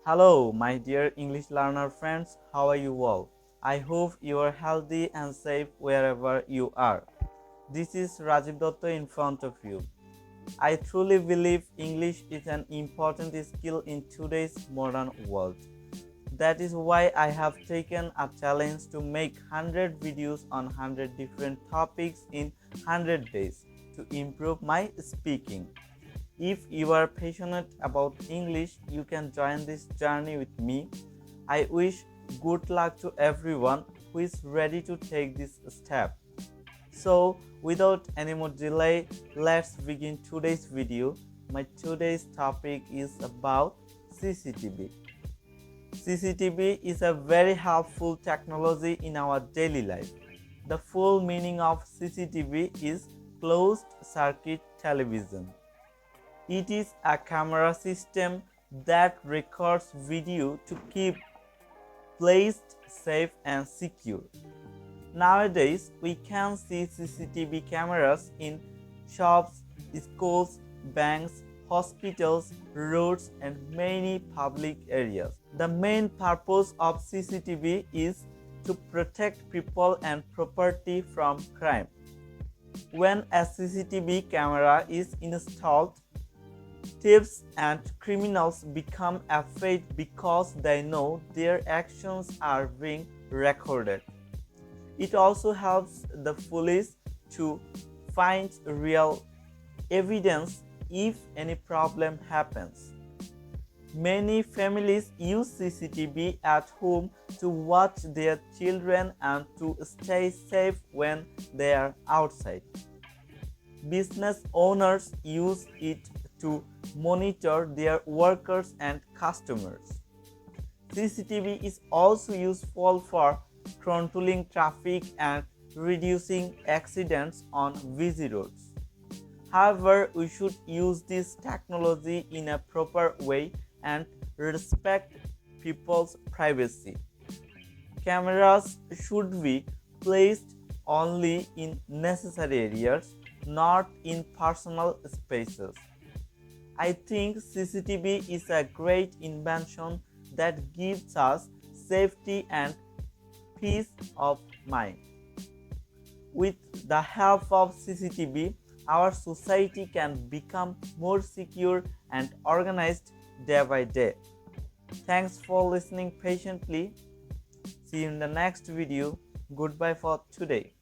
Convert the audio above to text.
Hello, my dear English learner friends. How are you all? I hope you are healthy and safe wherever you are. This is Rajib Datta in front of you. I truly believe English is an important skill in today's modern world. That is why I have taken a challenge to make 100 videos on 100 different topics in 100 days to improve my speaking. If you are passionate about English, you can join this journey with me. I wish good luck to everyone who is ready to take this step. So, without any more delay, let's begin today's video. My today's topic is about CCTV. CCTV is a very helpful technology in our daily life. The full meaning of CCTV is closed circuit television. It is a camera system that records video to keep placed safe and secure. Nowadays, we can see CCTV cameras in shops, schools, banks, hospitals, roads, and many public areas. The main purpose of CCTV is to protect people and property from crime. When a CCTV camera is installed, thieves and criminals become afraid because they know their actions are being recorded. It also helps the police to find real evidence if any problem happens. Many families use CCTV at home to watch their children and to stay safe when they are outside. Business owners use it to monitor their workers and customers. CCTV is also useful for controlling traffic and reducing accidents on busy roads. However, we should use this technology in a proper way and respect people's privacy. Cameras should be placed only in necessary areas, not in personal spaces. I think CCTV is a great invention that gives us safety and peace of mind. With the help of CCTV, our society can become more secure and organized day by day. Thanks for listening patiently. See you in the next video. Goodbye for today.